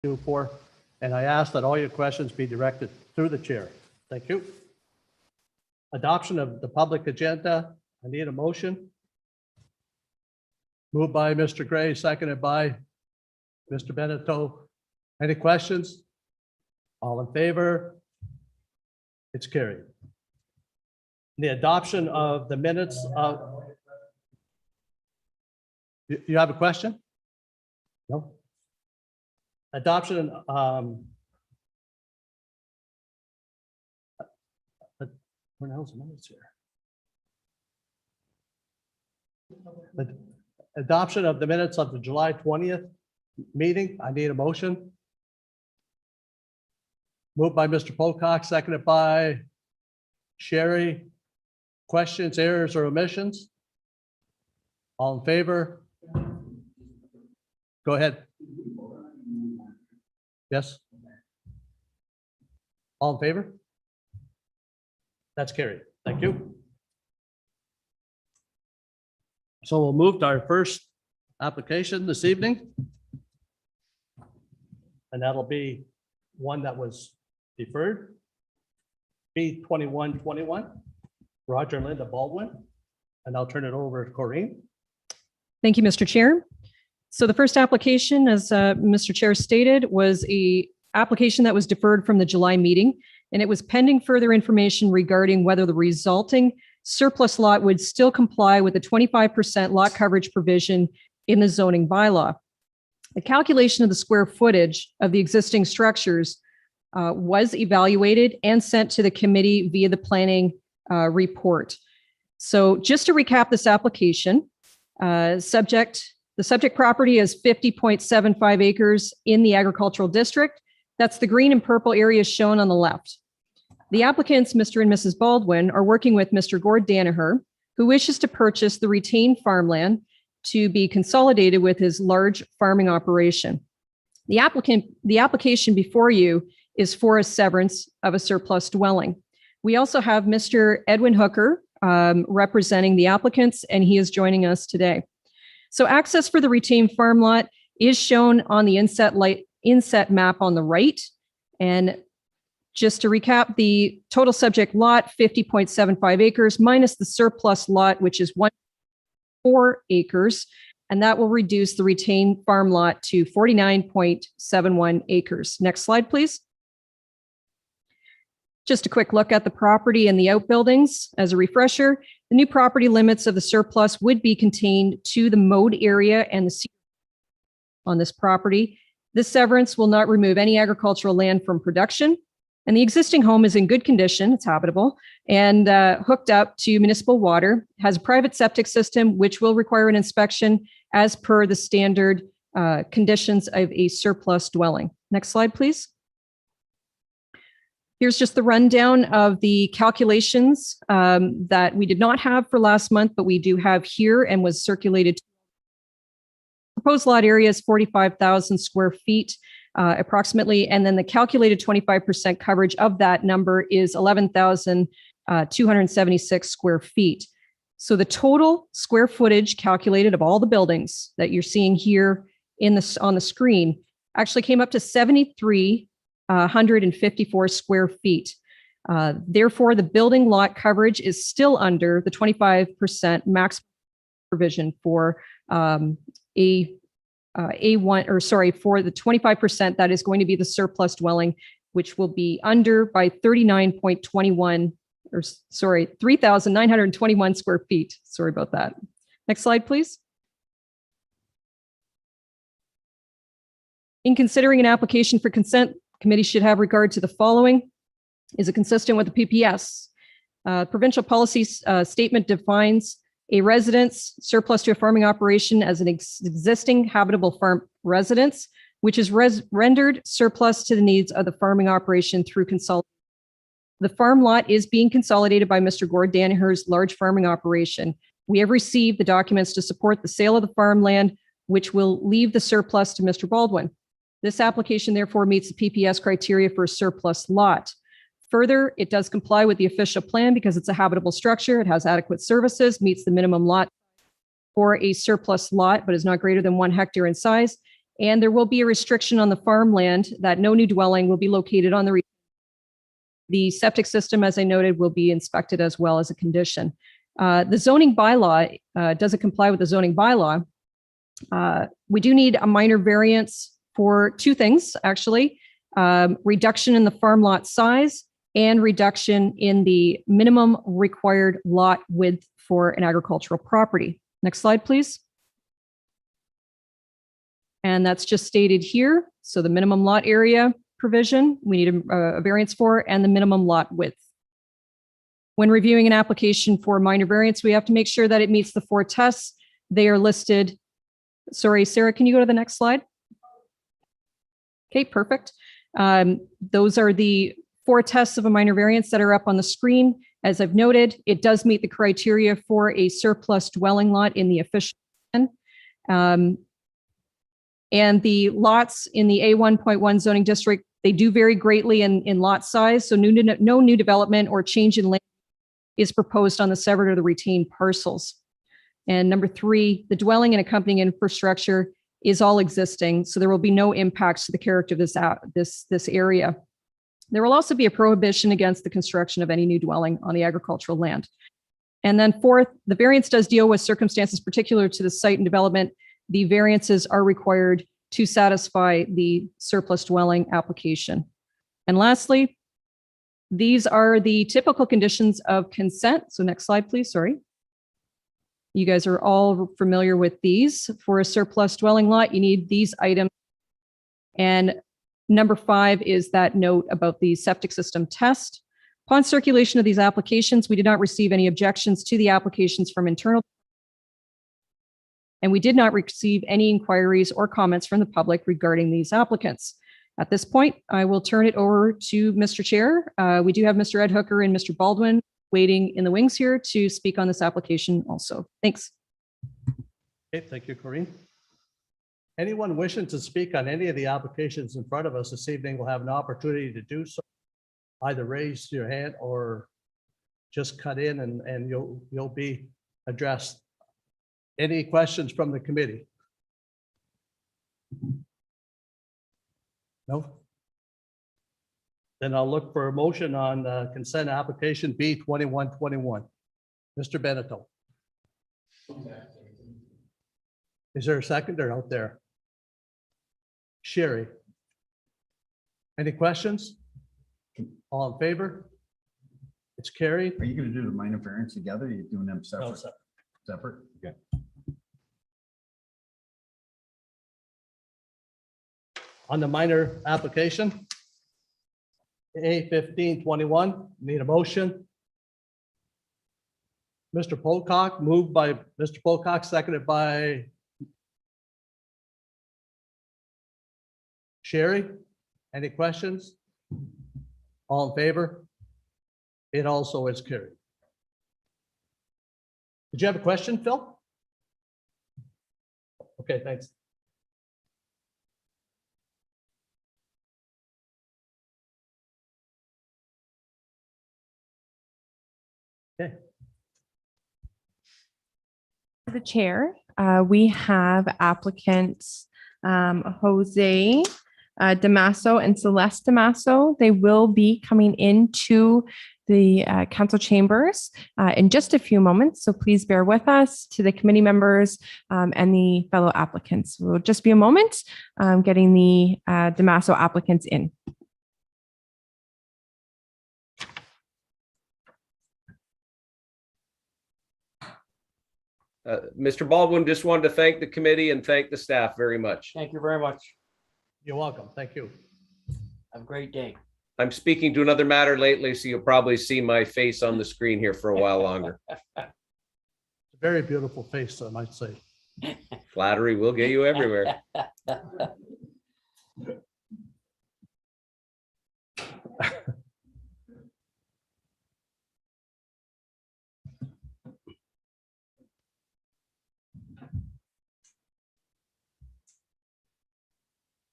do for, and I ask that all your questions be directed through the chair. Thank you. Adoption of the public agenda. I need a motion. Moved by Mr. Gray, seconded by Mr. Benito. Any questions? All in favor? It's carried. The adoption of the minutes of. You have a question? No? Adoption, where the hell's the minutes here? Adoption of the minutes of the July 20th meeting. I need a motion. Moved by Mr. Pocock, seconded by Sherry. Questions, errors, or omissions? All in favor? Go ahead. Yes. All in favor? That's carried. Thank you. So we'll move to our first application this evening. And that'll be one that was deferred. B2121, Roger and Linda Baldwin. And I'll turn it over to Corrine. Thank you, Mr. Chair. So the first application, as Mr. Chair stated, was an application that was deferred from the July meeting, and it was pending further information regarding whether the resulting surplus lot would still comply with the 25% lot coverage provision in the zoning bylaw. The calculation of the square footage of the existing structures was evaluated and sent to the committee via the planning report. So just to recap this application, the subject property is 50.75 acres in the agricultural district. That's the green and purple areas shown on the left. The applicants, Mr. and Mrs. Baldwin, are working with Mr. Gord Danaher, who wishes to purchase the retained farmland to be consolidated with his large farming operation. The application before you is for a severance of a surplus dwelling. We also have Mr. Edwin Hooker representing the applicants, and he is joining us today. So access for the retained farm lot is shown on the inset map on the right. And just to recap, the total subject lot, 50.75 acres, minus the surplus lot, which is 1.4 acres. And that will reduce the retained farm lot to 49.71 acres. Next slide, please. Just a quick look at the property and the outbuildings. As a refresher, the new property limits of the surplus would be contained to the mowed area and the on this property. This severance will not remove any agricultural land from production, and the existing home is in good condition. It's habitable and hooked up to municipal water, has a private septic system, which will require an inspection as per the standard conditions of a surplus dwelling. Next slide, please. Here's just the rundown of the calculations that we did not have for last month, but we do have here and was circulated. Proposed lot area is 45,000 square feet approximately, and then the calculated 25% coverage of that number is 11,276 square feet. So the total square footage calculated of all the buildings that you're seeing here on the screen actually came up to 7,354 square feet. Therefore, the building lot coverage is still under the 25% max provision for for the 25% that is going to be the surplus dwelling, which will be under by 3,921 square feet. Sorry about that. Next slide, please. In considering an application for consent, committee should have regard to the following. Is it consistent with the PPS? Provincial policy statement defines a residence surplus to a farming operation as an existing habitable farm residence, which is rendered surplus to the needs of the farming operation through consolidation. The farm lot is being consolidated by Mr. Gord Danaher's large farming operation. We have received the documents to support the sale of the farmland, which will leave the surplus to Mr. Baldwin. This application therefore meets the PPS criteria for a surplus lot. Further, it does comply with the official plan because it's a habitable structure. It has adequate services, meets the minimum lot for a surplus lot, but is not greater than 1 hectare in size. And there will be a restriction on the farmland that no new dwelling will be located on the septic system, as I noted, will be inspected as well as a condition. The zoning bylaw doesn't comply with the zoning bylaw. We do need a minor variance for two things, actually. Reduction in the farm lot size and reduction in the minimum required lot width for an agricultural property. Next slide, please. And that's just stated here. So the minimum lot area provision, we need a variance for, and the minimum lot width. When reviewing an application for a minor variance, we have to make sure that it meets the 4 tests. They are listed. Sorry, Sarah, can you go to the next slide? Okay, perfect. Those are the 4 tests of a minor variance that are up on the screen. As I've noted, it does meet the criteria for a surplus dwelling lot in the official plan. And the lots in the A1.1 zoning district, they do vary greatly in lot size. So no new development or change in land is proposed on the severed or the retained parcels. And number 3, the dwelling and accompanying infrastructure is all existing. So there will be no impacts to the character of this area. There will also be a prohibition against the construction of any new dwelling on the agricultural land. And then 4th, the variance does deal with circumstances particular to the site and development. The variances are required to satisfy the surplus dwelling application. And lastly, these are the typical conditions of consent. So next slide, please. Sorry. You guys are all familiar with these. For a surplus dwelling lot, you need these items. And number 5 is that note about the septic system test. Upon circulation of these applications, we did not receive any objections to the applications from internal. And we did not receive any inquiries or comments from the public regarding these applicants. At this point, I will turn it over to Mr. Chair. We do have Mr. Ed Hooker and Mr. Baldwin waiting in the wings here to speak on this application also. Thanks. Okay, thank you, Corinne. Anyone wishing to speak on any of the applications in front of us this evening will have an opportunity to do so. Either raise your hand or just cut in and you'll be addressed. Any questions from the committee? No? Then I'll look for a motion on consent application B2121. Mr. Beneteau. Is there a seconder out there? Sherry. Any questions? All in favor? It's carried. Are you going to do the minor variance together? Or are you doing them separate? No, separate. Separate? Okay. On the minor application, A1521, need a motion. Mr. Pocock, moved by Mr. Pocock, seconded by Sherry. Any questions? All in favor? It also is carried. Did you have a question, Phil? Okay, thanks. Okay. The chair, we have applicants Jose Damaso and Celeste Damaso. They will be coming into the council chambers in just a few moments. So please bear with us, to the committee members and the fellow applicants. We'll just be a moment getting the Damaso applicants in. Mr. Baldwin, just wanted to thank the committee and thank the staff very much. Thank you very much. You're welcome. Thank you. Have a great day. I'm speaking to another matter lately, so you'll probably see my face on the screen here for a while longer. Very beautiful face, I might say. Flattery will get you everywhere.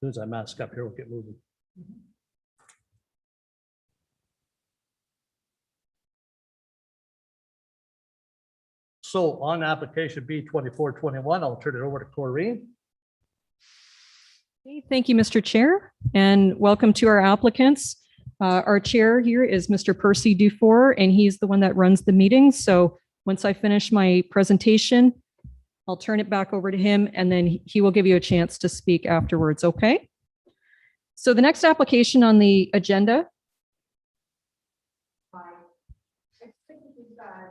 As soon as I mask up here, we'll get moving. So on application B2421, I'll turn it over to Corinne. Thank you, Mr. Chair, and welcome to our applicants. Our chair here is Mr. Percy Dufour, and he's the one that runs the meeting. So once I finish my presentation, I'll turn it back over to him, and then he will give you a chance to speak afterwards, okay? So the next application on the agenda.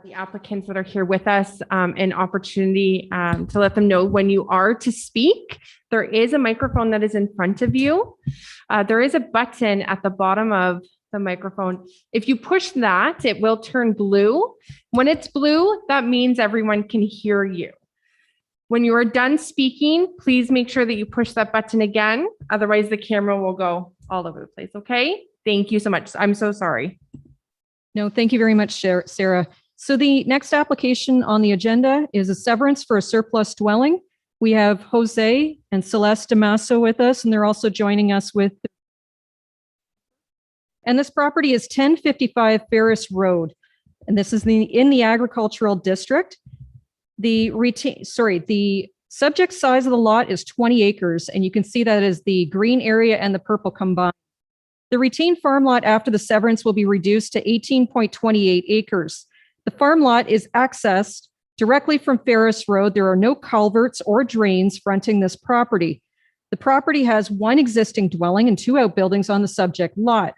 The applicants that are here with us, an opportunity to let them know when you are to speak. There is a microphone that is in front of you. There is a button at the bottom of the microphone. If you push that, it will turn blue. When it's blue, that means everyone can hear you. When you are done speaking, please make sure that you push that button again. Otherwise, the camera will go all over the place, okay? Thank you so much. I'm so sorry. No, thank you very much, Sarah. So the next application on the agenda is a severance for a surplus dwelling. We have Jose and Celeste Damaso with us, and they're also joining us with. And this property is 1055 Ferris Road, and this is in the agricultural district. The subject size of the lot is 20 acres, and you can see that as the green area and the purple combined. The retained farm lot after the severance will be reduced to 18.28 acres. The farm lot is accessed directly from Ferris Road. There are no culverts or drains fronting this property. The property has one existing dwelling and two outbuildings on the subject lot.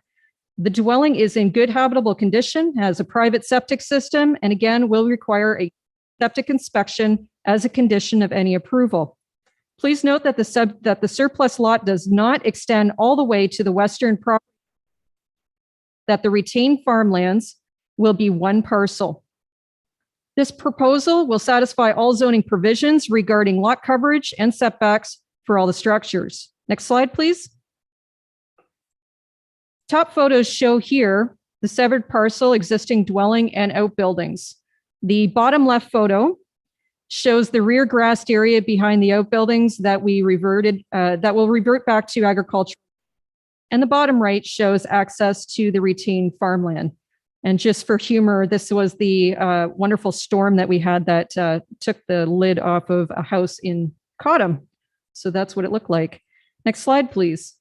The dwelling is in good habitable condition, has a private septic system, and again, will require a septic inspection as a condition of any approval. Please note that the surplus lot does not extend all the way to the western property, that the retained farmlands will be one parcel. This proposal will satisfy all zoning provisions regarding lot coverage and setbacks for all the structures. Next slide, please. Top photos show here the severed parcel, existing dwelling, and outbuildings. The bottom left photo shows the rear grassed area behind the outbuildings that will revert back to agriculture. And the bottom right shows access to the retained farmland. And just for humor, this was the wonderful storm that we had that took the lid off of a house in Cottam. So that's what it looked like. Next slide, please.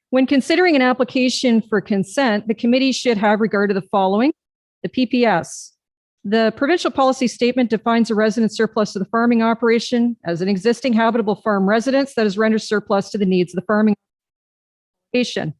When considering an application for consent, the committee should have regard to the following: the PPS. The provincial policy statement defines a resident surplus to the farming operation as an existing habitable farm residence that is rendered surplus to the needs of the farming operation.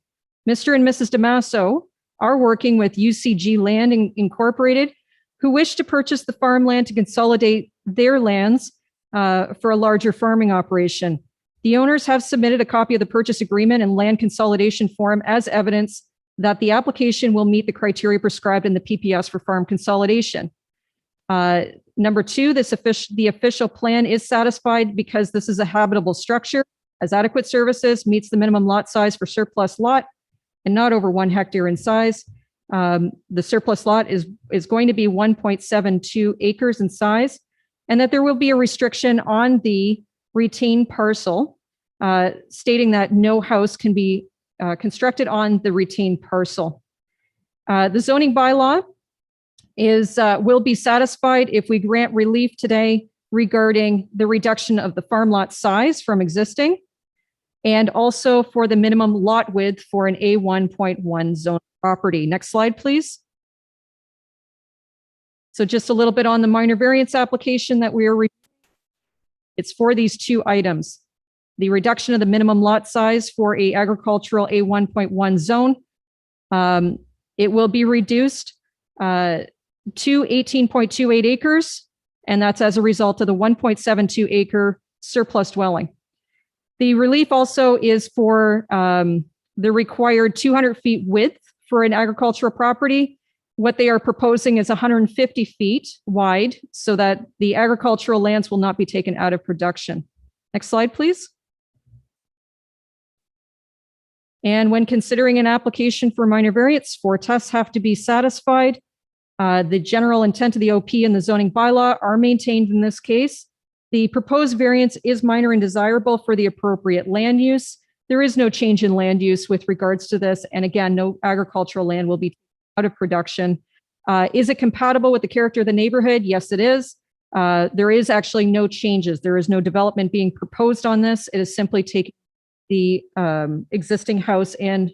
Mr. and Mrs. Damaso are working with UCG Land Incorporated, who wish to purchase the farmland to consolidate their lands for a larger farming operation. The owners have submitted a copy of the purchase agreement and land consolidation form as evidence that the application will meet the criteria prescribed in the PPS for farm consolidation. Number two, the official plan is satisfied because this is a habitable structure, has adequate services, meets the minimum lot size for surplus lot, and not over 1 hectare in size. The surplus lot is going to be 1.72 acres in size, and that there will be a restriction on the retained parcel, stating that no house can be constructed on the retained parcel. The zoning bylaw will be satisfied if we grant relief today regarding the reduction of the farm lot size from existing, and also for the minimum lot width for an A1.1 zone property. Next slide, please. So just a little bit on the minor variance application that we are reviewing. It's for these two items: the reduction of the minimum lot size for a agricultural A1.1 zone. It will be reduced to 18.28 acres, and that's as a result of the 1.72 acre surplus dwelling. The relief also is for the required 200 feet width for an agricultural property. What they are proposing is 150 feet wide so that the agricultural lands will not be taken out of production. Next slide, please. And when considering an application for minor variance, 4 tests have to be satisfied. The general intent of the OP and the zoning bylaw are maintained in this case. The proposed variance is minor and desirable for the appropriate land use. There is no change in land use with regards to this. And again, no agricultural land will be out of production. Is it compatible with the character of the neighborhood? Yes, it is. There is actually no changes. There is no development being proposed on this. It is simply taking the existing house and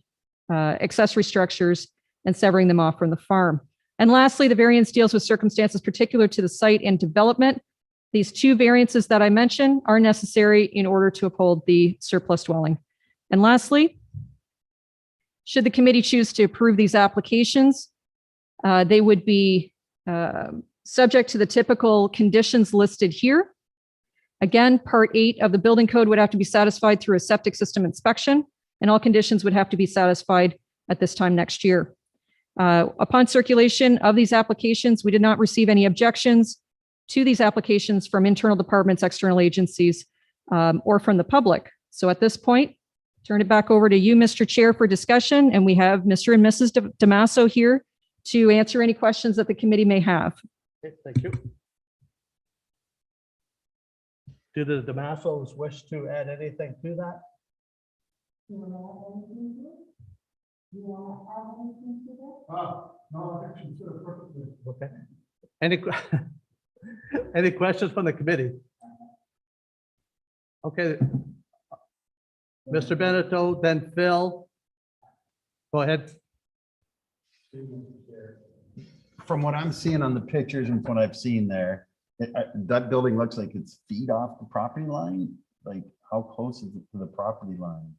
accessory structures and severing them off from the farm. And lastly, the variance deals with circumstances particular to the site and development. These two variances that I mentioned are necessary in order to uphold the surplus dwelling. And lastly, should the committee choose to approve these applications, they would be subject to the typical conditions listed here. Again, Part 8 of the building code would have to be satisfied through a septic system inspection, and all conditions would have to be satisfied at this time next year. Upon circulation of these applications, we did not receive any objections to these applications from internal departments, external agencies, or from the public. So at this point, turn it back over to you, Mr. Chair, for discussion, and we have Mr. and Mrs. Damaso here to answer any questions that the committee may have. Okay, thank you. Do the Damasos wish to add anything to that? No, I think she's perfectly. Okay. Any questions from the committee? Okay. Mr. Beneteau, then Phil. Go ahead. From what I'm seeing on the pictures and what I've seen there, that building looks like it's feet off the property line. Like, how close is it to the property line?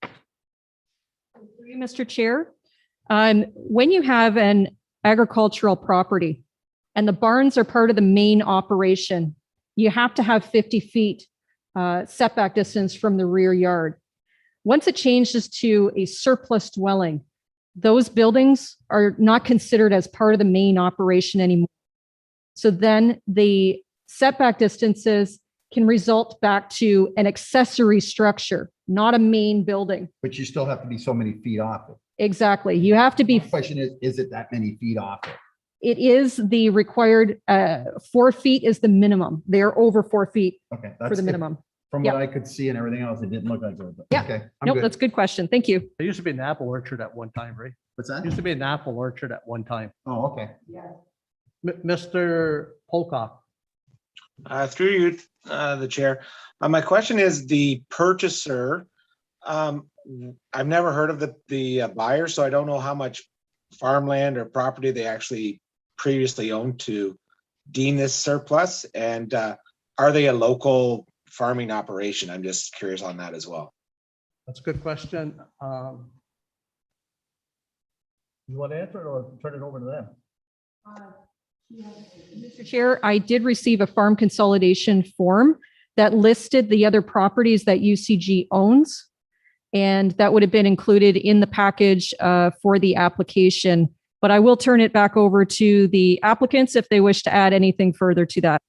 Through you, Mr. Chair, when you have an agricultural property and the barns are part of the main operation, you have to have 50 feet setback distance from the rear yard. Once it changes to a surplus dwelling, those buildings are not considered as part of the main operation anymore. So then the setback distances can result back to an accessory structure, not a main building. But you still have to be so many feet off it. Exactly. You have to be, The question is it that many feet off it? it is the required 4 feet is the minimum. They're over 4 feet Okay. for the minimum. From Yep. what I could see and everything else, it didn't look like it. But Yeah. Okay. I'm Nope, good. that's a good question. Thank you. There used to be an apple orchard at one time, right? What's There that? used to be an apple orchard at one time. Oh, okay. Mr. Polkoff. Through you, the chair. My question is the purchaser. I've never heard of the buyer, so I don't know how much farmland or property they actually previously owned to deem this surplus. And are they a local farming operation? I'm just curious on that as well. That's a good question. You want to answer it or turn it over to them? Mr. Chair, I did receive a farm consolidation form that listed the other properties that UCG owns. And that would have been included in the package for the application. But I will turn it back over to the applicants if they wish to add anything further to that.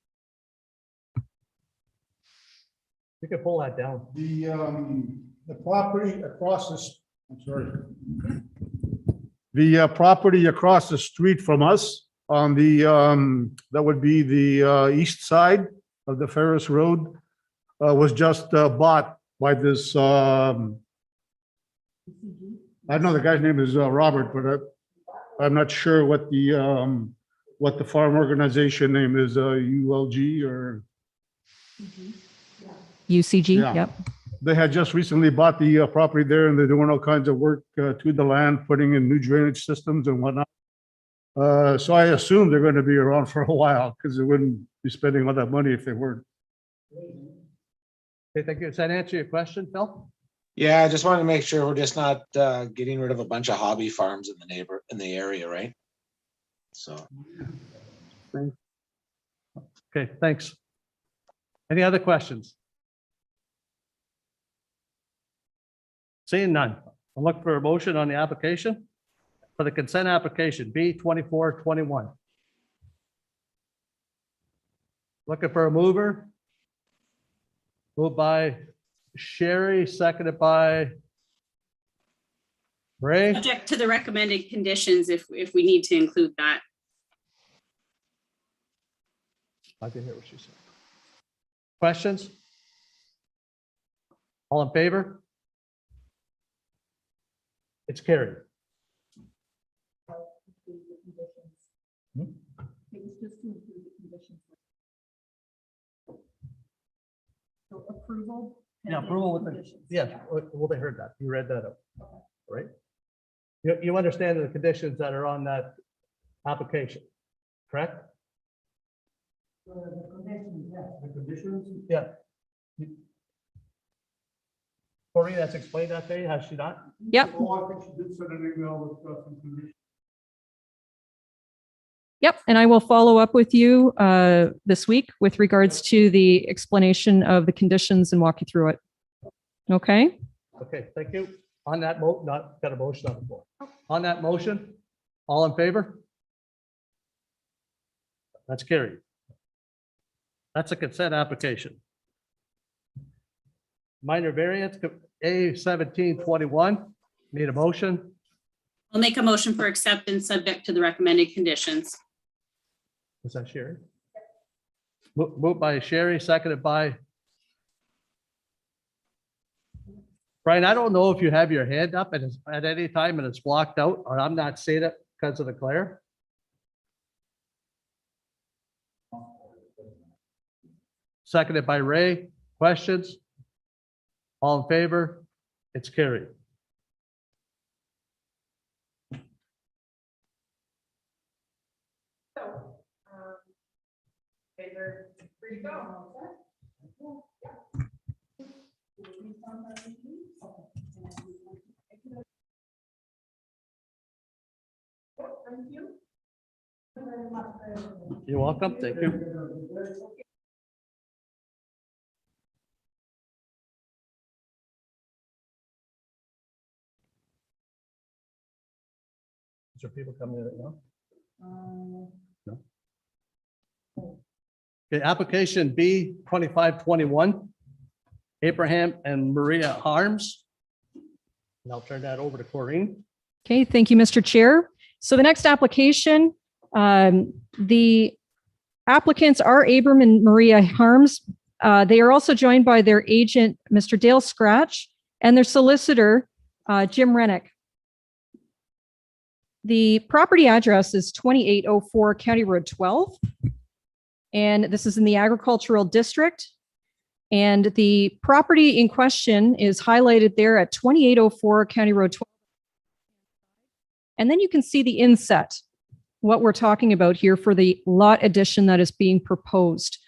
You can pull that down. The property across this, I'm sorry. The property across the street from us on the, that would be the east side of the Ferris Road, was just bought by this, I know the guy's name is Robert, but I'm not sure what the farm organization name is, ULG or. UCG, Yeah. yep. They had just recently bought the property there and they're doing all kinds of work to the land, putting in new drainage systems and whatnot. So I assume they're going to be around for a while because they wouldn't be spending all that money if they weren't. Okay, thank you. Does that answer your question, Phil? Yeah, I just wanted to make sure we're just not getting rid of a bunch of hobby farms in the area, right? So. Okay, thanks. Any other questions? Seeing none, I'll look for a motion on the application for the consent application B 2421. Looking for a mover. Moved by Sherry, seconded by Ray. Subject to the recommended conditions if we need to include that. I didn't hear what she said. Questions? All in favor? It's carried. approval. Yeah, approval with the, yes, well, they heard that. You read that up, right? You understand the conditions that are on that application, correct? The conditions, yes. The conditions? Yeah. Cory, that's explained that day, has she not? Yep. Oh, I think she did send an email with some conditions. Yep, and I will follow up with you this week with regards to the explanation of the conditions and walk you through it. Okay? Okay, thank you. On that not got a motion on the floor. On that motion, all in favor? That's carried. That's a consent application. Minor variance, A1721, need a motion? I'll make a motion for acceptance subject to the recommended conditions. Was that Sherry? Moved by Sherry, seconded by Brian. I don't know if you have your hand up at any time and it's blocked out, or I'm not seeing it because of the glare. Seconded by Ray. Questions? All in favor? It's carried. You're welcome. Thank you. Is there people coming in right now? No. Okay, application B 2521, Abraham and Maria Harms. And I'll turn that over to Corinne. Okay, thank you, Mr. Chair. So the next application, the applicants are Abram and Maria Harms. They are also joined by their agent, Mr. Dale Scratch, and their solicitor, Jim Rennick. The property address is 2804 County Road 12. And this is in the agricultural district. And the property in question is highlighted there at 2804 County Road 12. And then you can see the inset, what we're talking about here for the lot addition that is being proposed.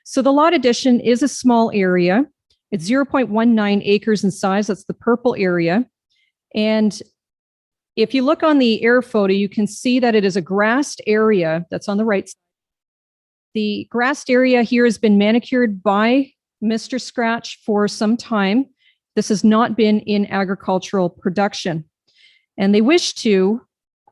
So the lot addition is a small area. It's 0.19 acres in size. That's the purple area. And if you look on the air photo, you can see that it is a grassed area that's on the right side. The grassed area here has been manicured by Mr. Scratch for some time. This has not been in agricultural production. And they wish to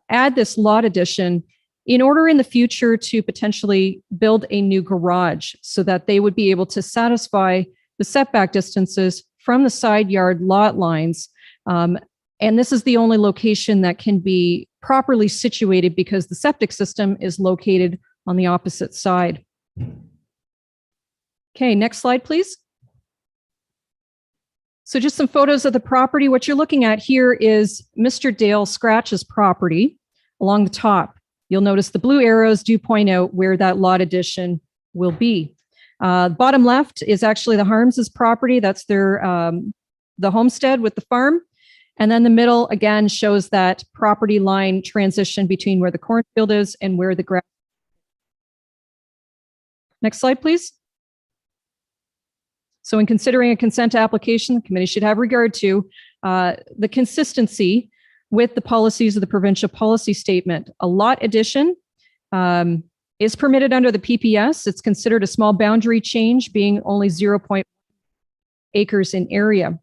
add this lot addition in order in the future to potentially build a new garage so that they would be able to satisfy the setback distances from the side yard lot lines. And this is the only location that can be properly situated because the septic system is located on the opposite side. Okay, next slide, please. So just some photos of the property. What you're looking at here is Mr. Dale Scratch's property along the top. You'll notice the blue arrows do point out where that lot addition will be. Bottom left is actually the Harms's property. That's their the homestead with the farm. And then the middle, again, shows that property line transition between where the cornfield is and where the grass. Next slide, please. So in considering a consent application, the committee should have regard to the consistency with the policies of the provincial policy statement. A lot addition is permitted under the PPS. It's considered a small boundary change, being only 0.1 acres in area.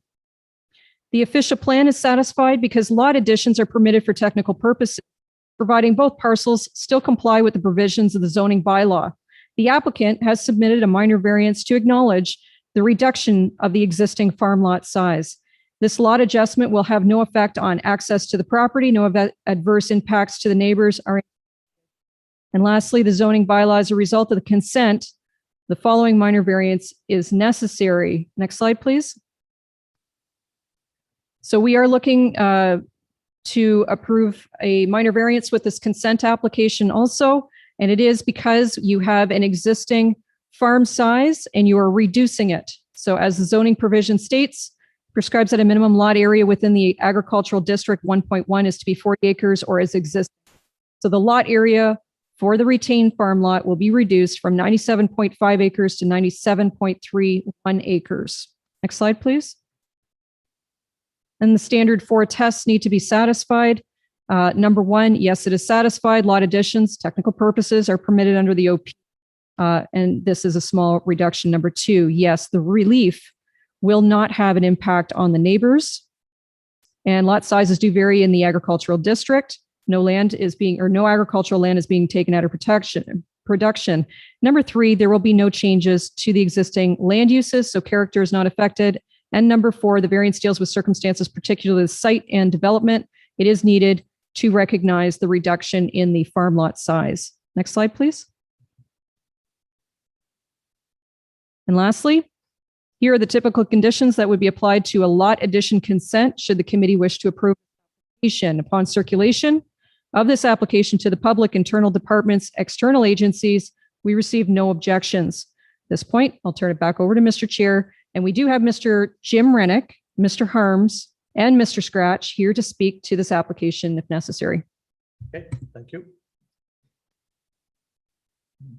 The official plan is satisfied because lot additions are permitted for technical purposes, providing both parcels still comply with the provisions of the zoning bylaw. The applicant has submitted a minor variance to acknowledge the reduction of the existing farm lot size. This lot adjustment will have no effect on access to the property, no adverse impacts to the neighbors are. And lastly, the zoning bylaw, as a result of the consent, the following minor variance is necessary. Next slide, please. So we are looking to approve a minor variance with this consent application also, and it is because you have an existing farm size and you are reducing it. So as the zoning provision states, prescribes that a minimum lot area within the agricultural district 1.1 is to be 40 acres or as existing. So the lot area for the retained farm lot will be reduced from 97.5 acres to 97.31 acres. Next slide, please. And the standard 4 tests need to be satisfied. Number 1, yes, it is satisfied. Lot additions, technical purposes are permitted under the OP. And this is a small reduction. Number 2, yes, the relief will not have an impact on the neighbors. And lot sizes do vary in the agricultural district. No agricultural land is being taken out of production. Number 3, there will be no changes to the existing land uses, so character is not affected. And number 4, the variance deals with circumstances particular to the site and development. It is needed to recognize the reduction in the farm lot size. Next slide, please. And lastly, here are the typical conditions that would be applied to a lot addition consent should the committee wish to approve application. Upon circulation of this application to the public, internal departments, external agencies, we receive no objections. At this point, I'll turn it back over to Mr. Chair. And we do have Mr. Jim Rennick, Mr. Harms, and Mr. Scratch here to speak to this application if necessary. Okay, thank you.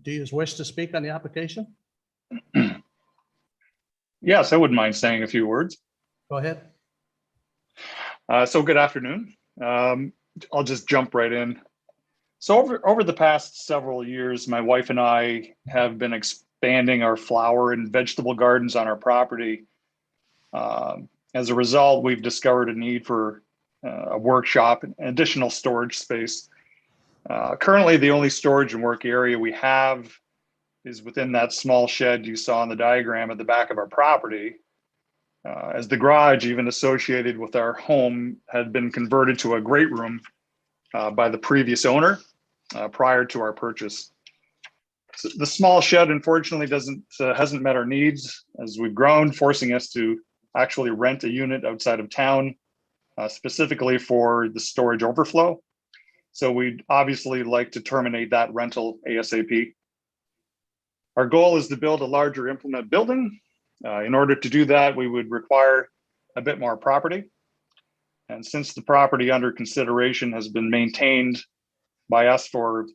Do you wish to speak on the application? Yes, I wouldn't mind saying a few words. Go ahead. So good afternoon. I'll just jump right in. So over the past several years, my wife and I have been expanding our flower and vegetable gardens on our property. As a result, we've discovered a need for a workshop and additional storage space. Currently, the only storage and work area we have is within that small shed you saw in the diagram at the back of our property, as the garage, even associated with our home, had been converted to a great room by the previous owner prior to our purchase. So the small shed, unfortunately, hasn't met our needs as we've grown, forcing us to actually rent a unit outside of town, specifically for the storage overflow. So we'd obviously like to terminate that rental ASAP. Our goal is to build a larger implement building. In order to do that, we would require a bit more property. And since the property under consideration has been maintained by us for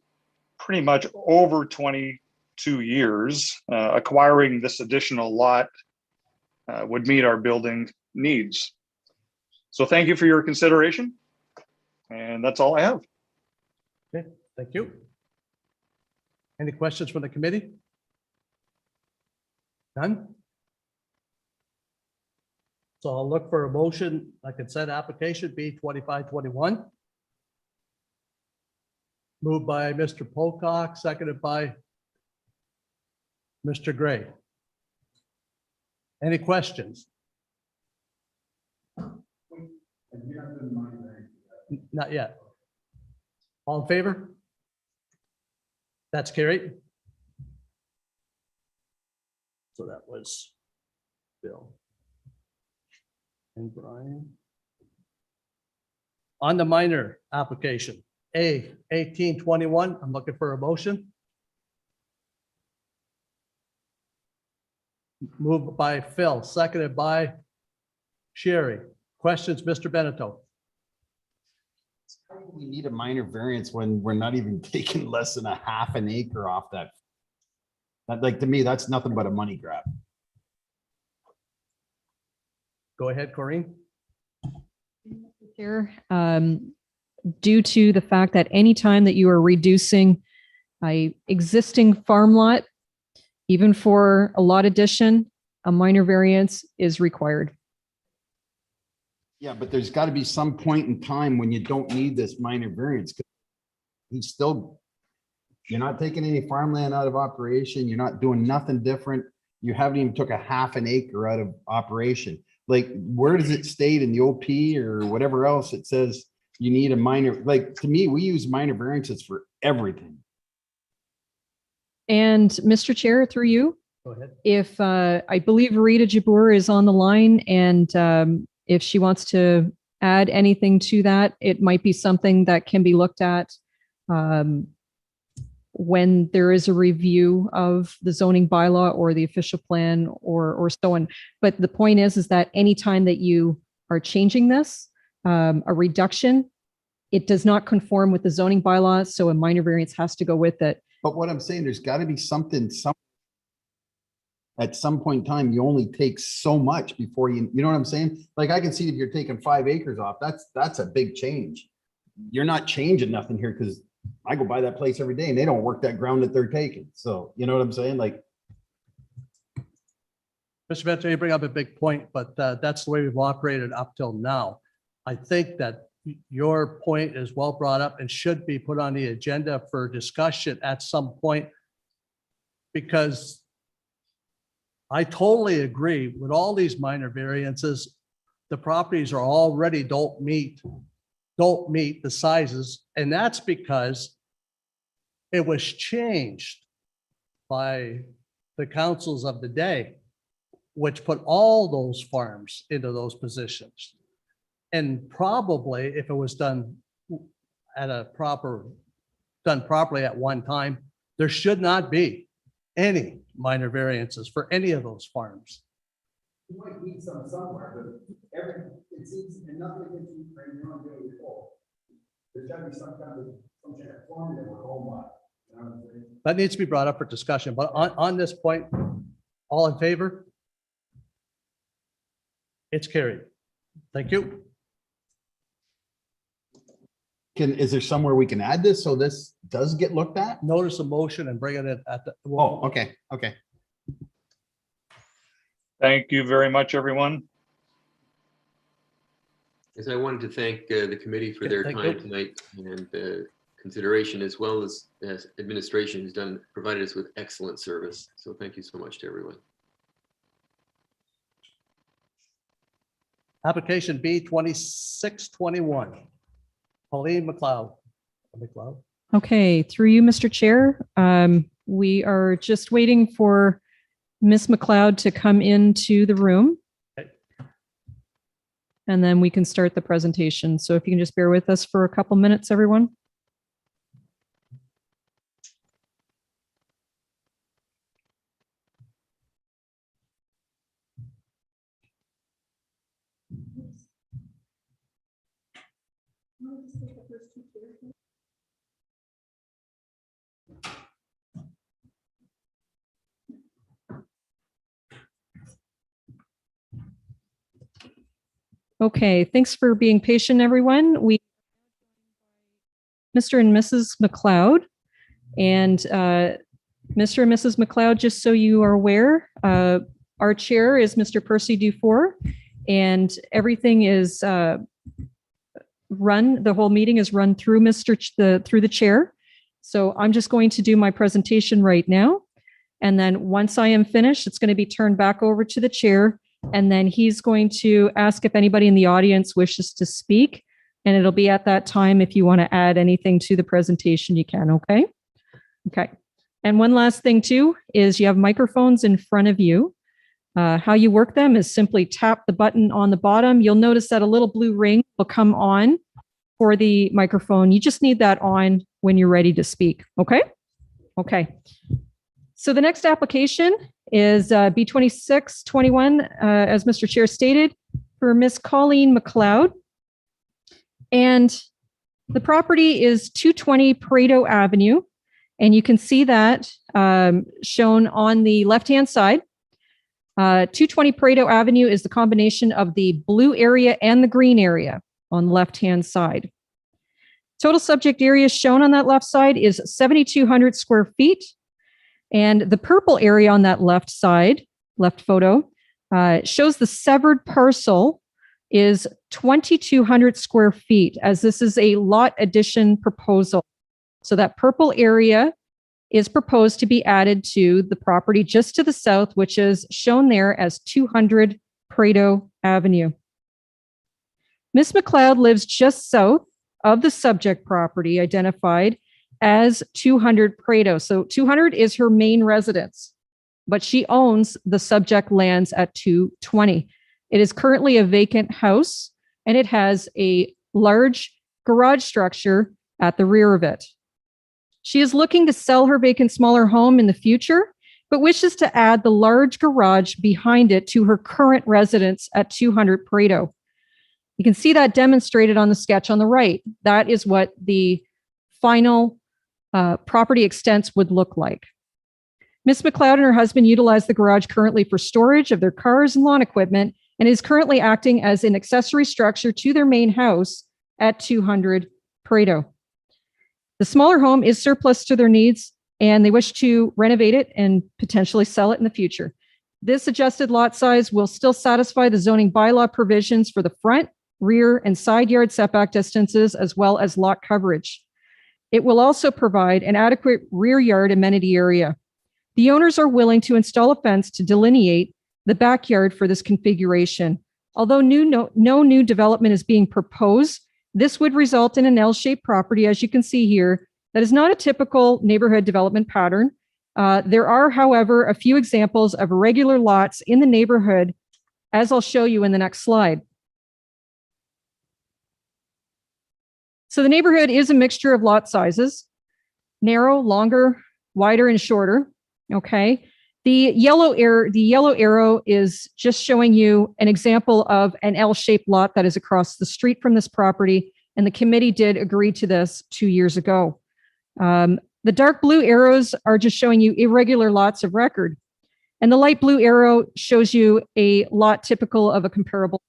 pretty much over 22 years, acquiring this additional lot would meet our building needs. So thank you for your consideration. And that's all I have. Okay, thank you. Any questions from the committee? None? So I'll look for a motion, like consent application B 2521. Moved by Mr. Pocock, seconded by Mr. Gray. Any questions? Not yet. All in favor? That's carried. So that was Bill and Brian. On the minor application, A 1821, I'm looking for a motion. Moved by Phil, seconded by Sherry. Questions, Mr. Beneteau? How do we need a minor variance when we're not even taking less than a half an acre off that? Like, to me, that's nothing but a money grab. Go ahead, Corinne. Chair, due to the fact that any time that you are reducing a existing farm lot, even for a lot addition, a minor variance is required. Yeah, but there's got to be some point in time when you don't need this minor variance. He's still, you're not taking any farmland out of operation. You're not doing nothing different. You haven't even took a half an acre out of operation. Like, where does it state in the OP or whatever else it says you need a minor? Like, to me, we use minor variances for everything. And Mr. Chair, through you, Go ahead. if I believe Rita Jabour is on the line, and if she wants to add anything to that, it might be something that can be looked at when there is a review of the zoning bylaw or the official plan or so on. But the point is that anytime that you are changing this, a reduction, it does not conform with the zoning bylaw, so a minor variance has to go with it. But what I'm saying, there's got to be something, at some point in time, you only take so much before you know what I'm saying? Like I can see if you're taking 5 acres off, that's a big change. You're not changing nothing here because I go by that place every day and they don't work that ground that they're taking. So you know what I'm saying? Like, Mr. Venter, you bring up a big point, but that's the way we've operated up till now. I think that your point is well brought up and should be put on the agenda for discussion at some point, because I totally agree with all these minor variances. The properties are already don't meet the sizes, and that's because it was changed by the councils of the day, which put all those farms into those positions. And probably if it was done properly at one time, there should not be any minor variances for any of those farms. you might need some somewhere, but it seems, and nothing against you, Frank, you're not doing it all. There's got to be some kind of formula we're all by. You know what I'm saying? That needs to be brought up for discussion, but on this point, all in favor? It's carried. Thank you. Is there somewhere we can add this so this does get looked at? Notice a motion and bring it in at the. Oh, okay, okay. Thank you very much, everyone. As I wanted to thank the committee for their Thank time you. tonight and consideration, as well as administration who's provided us with excellent service. So thank you so much to everyone. Application B 2621. Pauline McLeod. Okay, through you, Mr. Chair. We are just waiting for Ms. McLeod to come into the room. Okay. And then we can start the presentation. So if you can just bear with us for a couple minutes, everyone. Okay, thanks for being patient, everyone. Mr. and Mrs. McLeod, and Mr. and Mrs. McLeod, just so you are aware, our chair is Mr. Percy Dufour, and everything is the whole meeting is run through through the chair. So I'm just going to do my presentation right now. And then once I am finished, it's going to be turned back over to the chair. And then he's going to ask if anybody in the audience wishes to speak. And it'll be at that time, if you want to add anything to the presentation, you can, okay? Okay. And one last thing too, is you have microphones in front of you. How you work them is simply tap the button on the bottom. You'll notice that a little blue ring will come on for the microphone. You just need that on when you're ready to speak, okay? Okay. So the next application is B2621, as Mr. Chair stated, for Miss Colleen McLeod. And the property is 220 Pareto Avenue. And you can see that shown on the left-hand side. 220 Pareto Avenue is the combination of the blue area and the green area on the left-hand side. Total subject area shown on that left side is 7,200 square feet. And the purple area on that left side, left photo, shows the severed parcel is 2,200 square feet, as this is a lot addition proposal. So that purple area is proposed to be added to the property just to the south, which is shown there as 200 Pareto Avenue. Ms. McLeod lives just south of the subject property identified as 200 Pareto. So 200 is her main residence, but she owns the subject lands at 220. It is currently a vacant house, and it has a large garage structure at the rear of it. She is looking to sell her vacant smaller home in the future, but wishes to add the large garage behind it to her current residence at 200 Pareto. You can see that demonstrated on the sketch on the right. That is what the final property extents would look like. Ms. McLeod and her husband utilize the garage currently for storage of their cars and lawn equipment and is currently acting as an accessory structure to their main house at 200 Pareto. The smaller home is surplus to their needs and they wish to renovate it and potentially sell it in the future. This adjusted lot size will still satisfy the zoning bylaw provisions for the front, rear, and side yard setback distances, as well as lot coverage. It will also provide an adequate rear yard amenity area. The owners are willing to install a fence to delineate the backyard for this configuration. Although no new development is being proposed, this would result in an L-shaped property, as you can see here, that is not a typical neighborhood development pattern. There are, however, a few examples of irregular lots in the neighborhood, as I'll show you in the next slide. So the neighborhood is a mixture of lot sizes, narrow, longer, wider, and shorter. Okay. The yellow arrow is just showing you an example of an L-shaped lot that is across the street from this property. And the committee did agree to this 2 years ago. The dark blue arrows are just showing you irregular lots of record. And the light blue arrow shows you a lot typical of a comparable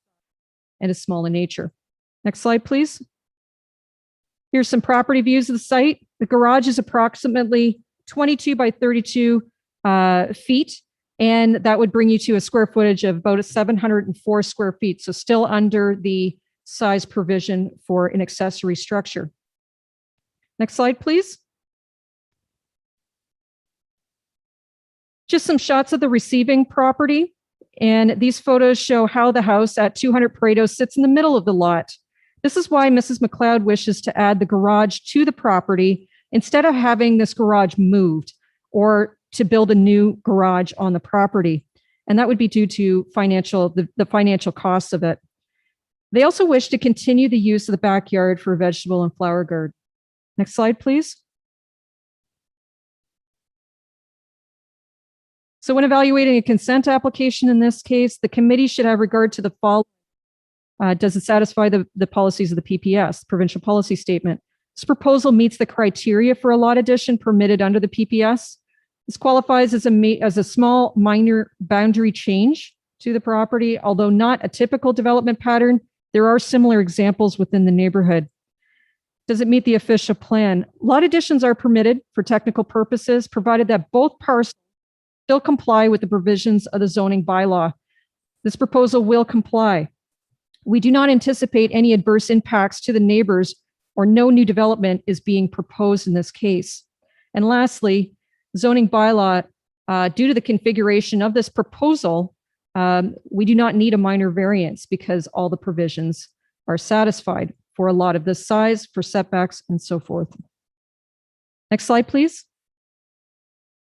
and is small in nature. Next slide, please. Here's some property views of the site. The garage is approximately 22 by 32 feet, and that would bring you to a square footage of about 704 square feet. So still under the size provision for an accessory structure. Next slide, please. Just some shots of the receiving property. And these photos show how the house at 200 Pareto sits in the middle of the lot. This is why Mrs. McLeod wishes to add the garage to the property instead of having this garage moved or to build a new garage on the property. And that would be due to the financial costs of it. They also wish to continue the use of the backyard for a vegetable and flower garden. Next slide, please. So when evaluating a consent application in this case, the committee should have regard to the following. Does it satisfy the policies of the PPS, provincial policy statement? This proposal meets the criteria for a lot addition permitted under the PPS. This qualifies as a small minor boundary change to the property. Although not a typical development pattern, there are similar examples within the neighborhood. Does it meet the official plan? Lot additions are permitted for technical purposes, provided that both parcels still comply with the provisions of the zoning bylaw. This proposal will comply. We do not anticipate any adverse impacts to the neighbors, or no new development is being proposed in this case. And lastly, zoning bylaw, due to the configuration of this proposal, we do not need a minor variance because all the provisions are satisfied for a lot of this size, for setbacks, and so forth. Next slide, please.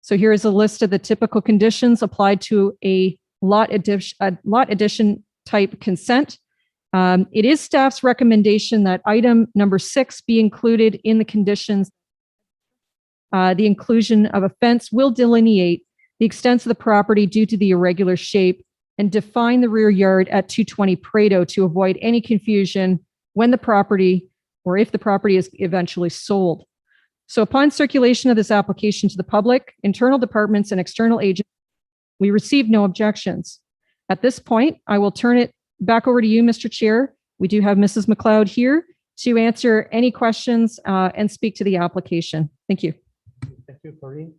So here is a list of the typical conditions applied to a lot addition type consent. It is staff's recommendation that item number 6 be included in the conditions. The inclusion of a fence will delineate the extents of the property due to the irregular shape and define the rear yard at 220 Pareto to avoid any confusion when the property, or if the property is eventually sold. So upon circulation of this application to the public, internal departments, and external agents, we received no objections. At this point, I will turn it back over to you, Mr. Chair. We do have Mrs. McLeod here to answer any questions and speak to the application. Thank you. Thank you, Corinne.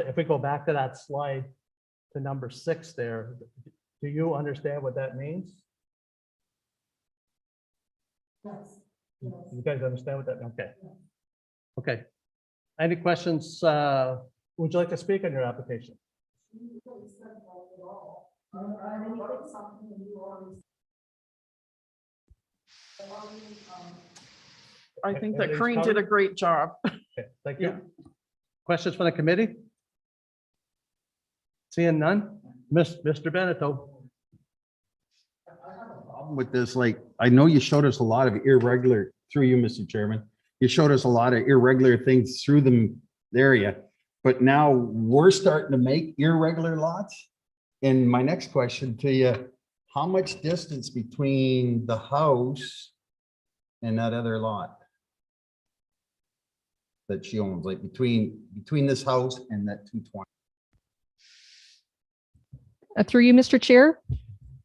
If we go back to that slide to number 6 there, do you understand what that means? Yes. You guys understand what that means? Okay. Okay. Any questions? Would you like to speak on your application? I think that Corinne did a great job. Okay, thank you. Questions from the committee? Seeing none? Mr. Beneteau. With this, like, I know you showed us a lot of irregular, through you, Mr. Chairman, you showed us a lot of irregular things through area. But now we're starting to make irregular lots. And my next question to you, how much distance between the house and that other lot that she owns, like between this house and that 220? Through you, Mr. Chair,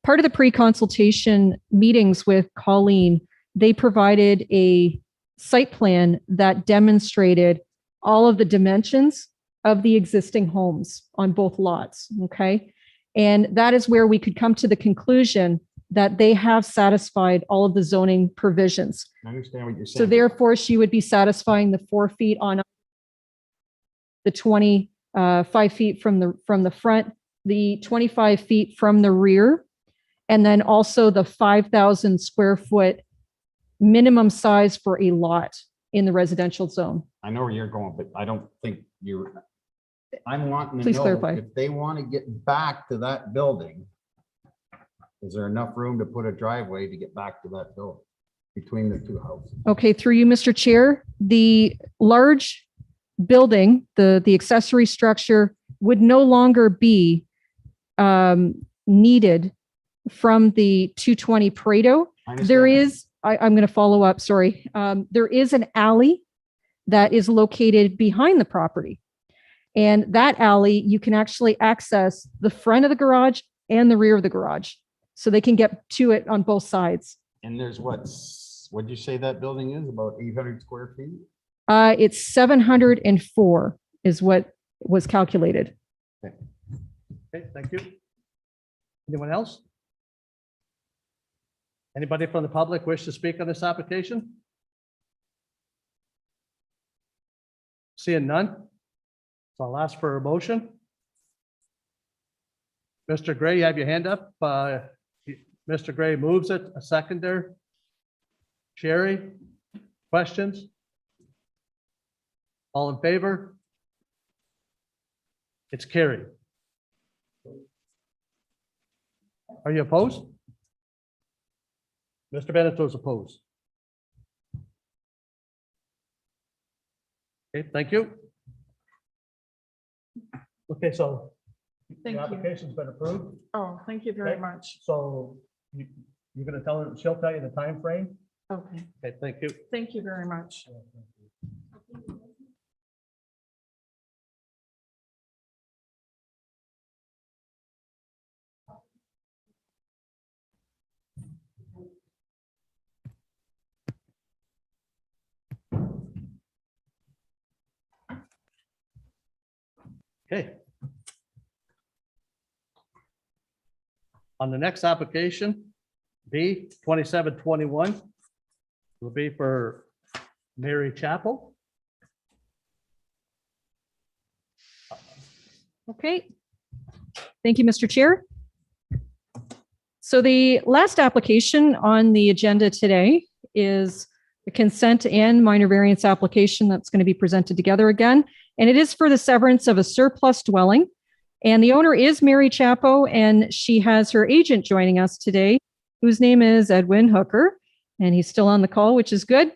part of the pre-consultation meetings with Colleen, they provided a site plan that demonstrated all of the dimensions of the existing homes on both lots, okay? And that is where we could come to the conclusion that they have satisfied all of the zoning provisions. I understand what you're saying. So therefore, she would be satisfying the 4 feet on the 25 feet from the front, the 25 feet from the rear, and then also the 5,000 square foot minimum size for a lot in the residential zone. I know where you're going, but I don't think I'm wanting to Please know clarify. if they want to get back to that building. Is there enough room to put a driveway to get back to that building between the two houses? Okay, through you, Mr. Chair, the large building, the accessory structure would no longer be needed from the 220 Pareto. I understand There that. is, I'm going to follow up, sorry. There is an alley that is located behind the property. And that alley, you can actually access the front of the garage and the rear of the garage. So they can get to it on both sides. And there's what'd you say that building is, about 800 square feet? It's 704 is what was calculated. Okay, thank you. Anyone else? Anybody from the public wish to speak on this application? Seeing none? So I'll ask for a motion. Mr. Gray, you have your hand up. Mr. Gray moves it, a seconder. Sherry, questions? All in favor? It's carried. Are you opposed? Mr. Beneteau is opposed. Okay, thank you. Okay, so Thank the you. application's been approved. Oh, thank you very Okay. much. So you're gonna tell her, she'll tell you the time frame. Okay, Okay, thank you. thank you very much. Okay. On the next application, B 2721 will be for Mary Chapel. Okay. Thank you, Mr. Chair. So the last application on the agenda today is the consent and minor variance application that's going to be presented together again. And it is for the severance of a surplus dwelling. And the owner is Mary Chapo, and she has her agent joining us today, whose name is Edwin Hooker, and he's still on the call, which is good.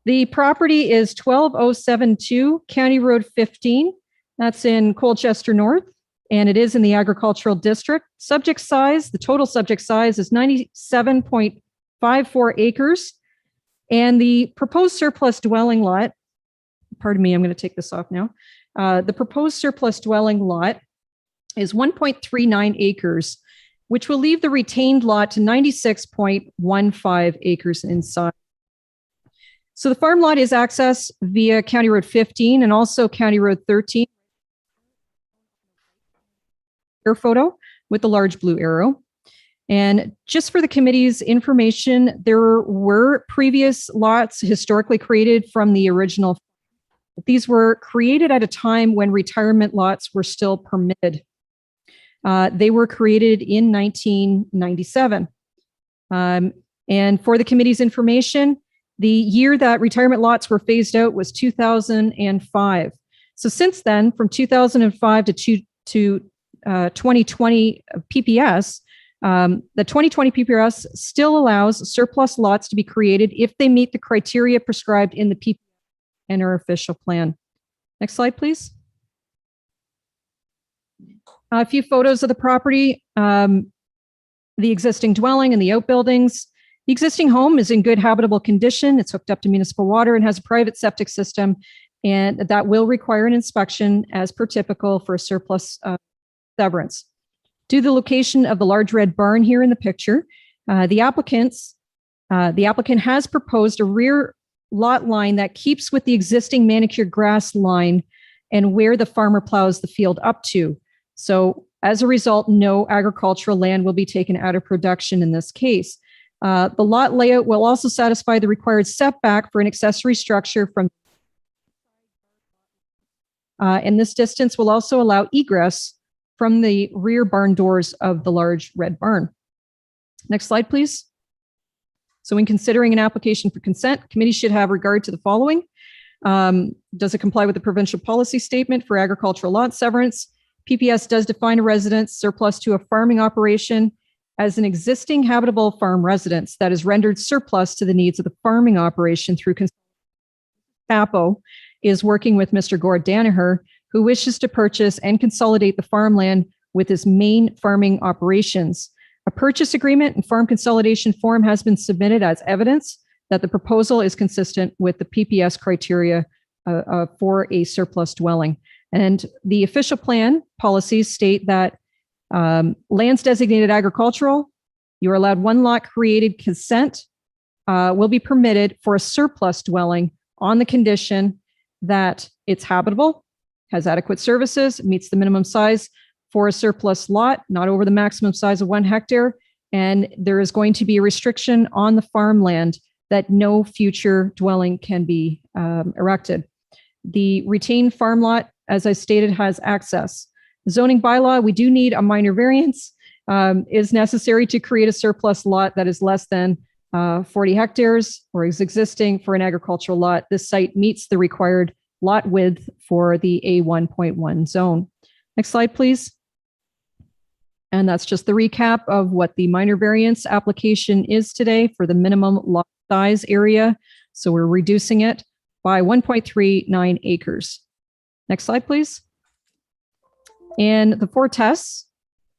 The property is 12072 County Road 15. That's in Colchester North, and it is in the agricultural district. Subject size, the total subject size is 97.54 acres. And the proposed surplus dwelling lot, pardon me, I'm going to take this off now. The proposed surplus dwelling lot is 1.39 acres, which will leave the retained lot to 96.15 acres in size. So the farm lot is accessed via County Road 15 and also County Road 13. Air photo with the large blue arrow. And just for the committee's information, there were previous lots historically created from the original. These were created at a time when retirement lots were still permitted. They were created in 1997. And for the committee's information, the year that retirement lots were phased out was 2005. So since then, from 2005 to 2020 PPS, the 2020 PPS still allows surplus lots to be created if they meet the criteria prescribed in the PPS and our official plan. Next slide, please. A few photos of the property, the existing dwelling and the outbuildings. The existing home is in good habitable condition. It's hooked up to municipal water and has a private septic system, and that will require an inspection as per typical for a surplus severance. Due to the location of the large red barn here in the picture, the applicant has proposed a rear lot line that keeps with the existing manicured grass line and where the farmer plows the field up to. So as a result, no agricultural land will be taken out of production in this case. The lot layout will also satisfy the required setback for an accessory structure from, and this distance will also allow egress from the rear barn doors of the large red barn. Next slide, please. So when considering an application for consent, committee should have regard to the following. Does it comply with the provincial policy statement for agricultural lot severance? PPS does define a residence surplus to a farming operation as an existing habitable farm residence that is rendered surplus to the needs of the farming operation through Capo is working with Mr. Gord Danaher, who wishes to purchase and consolidate the farmland with his main farming operations. A purchase agreement and farm consolidation form has been submitted as evidence that the proposal is consistent with the PPS criteria for a surplus dwelling. And the official plan policies state that lands designated agricultural, you are allowed one lot created consent will be permitted for a surplus dwelling on the condition that it's habitable, has adequate services, meets the minimum size for a surplus lot, not over the maximum size of 1 hectare. And there is going to be a restriction on the farmland that no future dwelling can be erected. The retained farm lot, as I stated, has access. Zoning bylaw, we do need a minor variance, is necessary to create a surplus lot that is less than 40 hectares or is existing for an agricultural lot. This site meets the required lot width for the A1.1 zone. Next slide, please. And that's just the recap of what the minor variance application is today for the minimum lot size area. So we're reducing it by 1.39 acres. Next slide, please. And the 4 tests,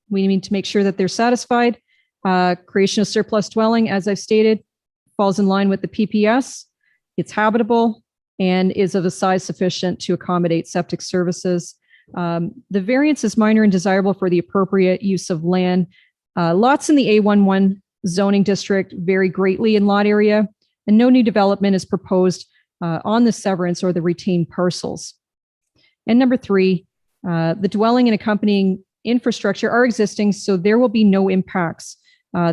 we need to make sure that they're satisfied. Creation of surplus dwelling, as I've stated, falls in line with the PPS. It's habitable and is of a size sufficient to accommodate septic services. The variance is minor and desirable for the appropriate use of land. Lots in the A11 zoning district vary greatly in lot area, and no new development is proposed on the severance or the retained parcels. And number 3, the dwelling and accompanying infrastructure are existing, so there will be no impacts.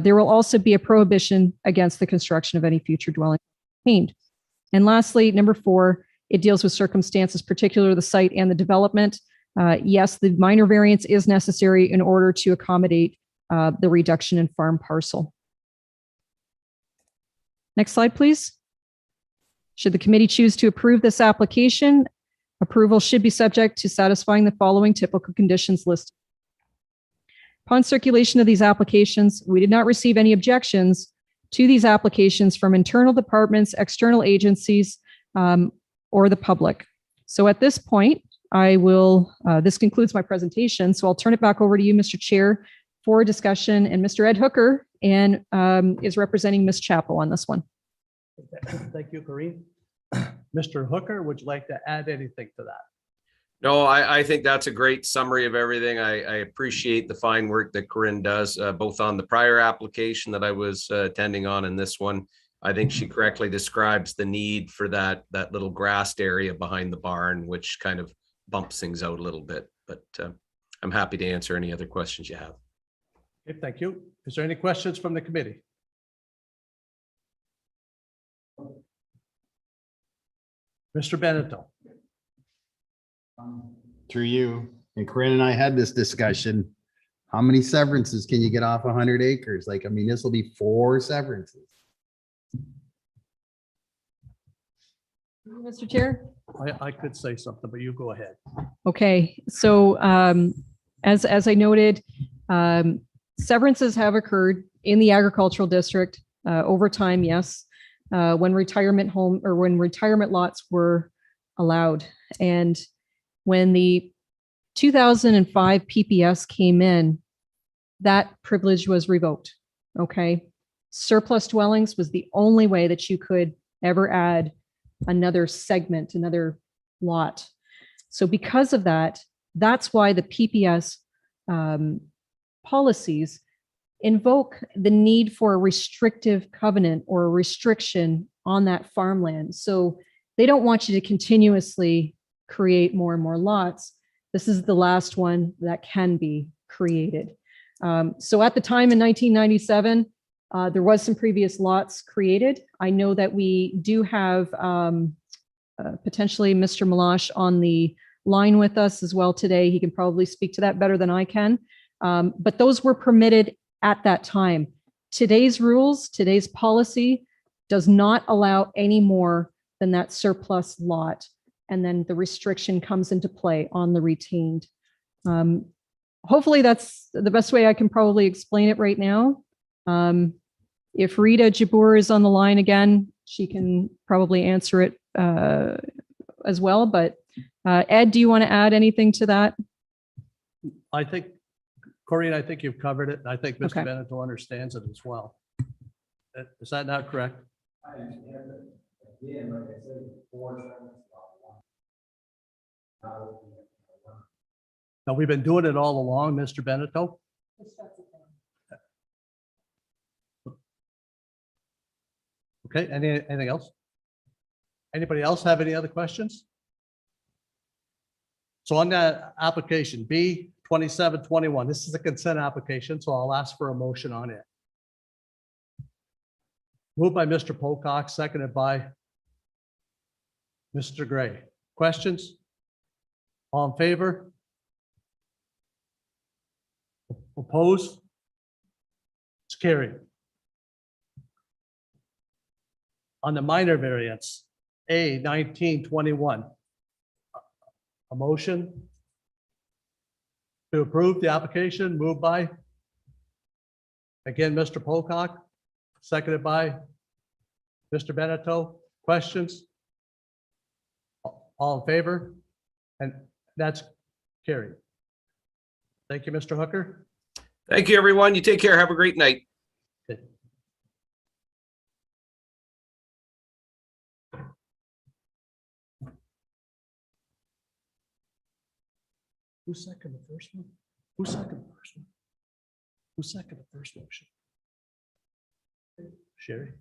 There will also be a prohibition against the construction of any future dwelling contained. And lastly, number 4, it deals with circumstances particular to the site and the development. Yes, the minor variance is necessary in order to accommodate the reduction in farm parcel. Next slide, please. Should the committee choose to approve this application, approval should be subject to satisfying the following typical conditions listed. Upon circulation of these applications, we did not receive any objections to these applications from internal departments, external agencies, or the public. So at this point, I will, this concludes my presentation. So I'll turn it back over to you, Mr. Chair, for discussion. And Mr. Ed Hooker and is representing Ms. Chappell on this one. Thank you, Corinne. Mr. Hooker, would you like to add anything to that? No, I think that's a great summary of everything. I appreciate the fine work that Corinne does, both on the prior application that I was attending on and this one. I think she correctly describes the need for that little grassed area behind the barn, which kind of bumps things out a little bit. But I'm happy to answer any other questions you have. Okay, thank you. Is there any questions from the committee? Mr. Beneteau. Through you, and Corinne and I had this discussion. How many severances can you get off 100 acres? Like, I mean, this will be 4 severances. Mr. Chair? I could say something, but you go ahead. Okay, so as I noted, severances have occurred in the agricultural district over time, yes, when retirement home or when retirement lots were allowed. And When the 2005 PPS came in, that privilege was revoked. Okay. Surplus dwellings was the only way that you could ever add another segment, another lot. So because of that, that's why the PPS policies invoke the need for a restrictive covenant or a restriction on that farmland. So they don't want you to continuously create more and more lots. This is the last one that can be created. So at the time in 1997, there was some previous lots created. I know that we do have potentially Mr. Malash on the line with us as well today. He can probably speak to that better than I can. But those were permitted at that time. Today's rules, today's policy does not allow any more than that surplus lot. And then the restriction comes into play on the retained. Hopefully that's the best way I can probably explain it right now. If Rita Jabour is on the line again, she can probably answer it as well. But Ed, do you want to add anything to that? I think, Corinne, I think you've covered it. I think Mr. Okay. Beneteau understands it as well. Is that not correct? I understand that. Again, like I said, before. Now, we've been doing it all along, Mr. Beneteau. Okay, anything else? Anybody else have any other questions? So on that application B 2721, this is a consent application, so I'll ask for a motion on it. Moved by Mr. Pocock, seconded by Mr. Gray. Questions? All in favor? Opposed? It's carried. On the minor variance, A 1921. A motion to approve the application, moved by, again, Mr. Pocock, seconded by Mr. Beneteau. Questions? All in favor? And that's carried. Thank you, Mr. Hooker. Thank you, everyone. You take care. Have a great night. Okay. Who seconded the first one? Who seconded the first one? Who seconded the first motion? Sherry.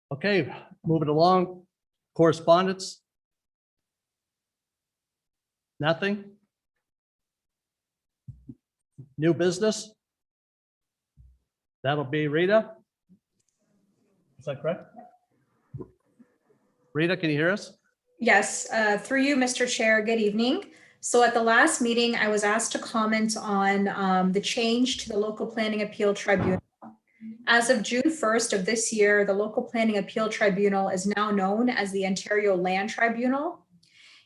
Okay, moving along. Correspondence. Nothing. New business. That'll be Rita. Is that correct? Rita, can you hear us? Yes, through you, Mr. Chair, good evening. So at the last meeting, I was asked to comment on the change to the Local Planning Appeal Tribunal. As of June 1st of this year, the Local Planning Appeal Tribunal is now known as the Ontario Land Tribunal.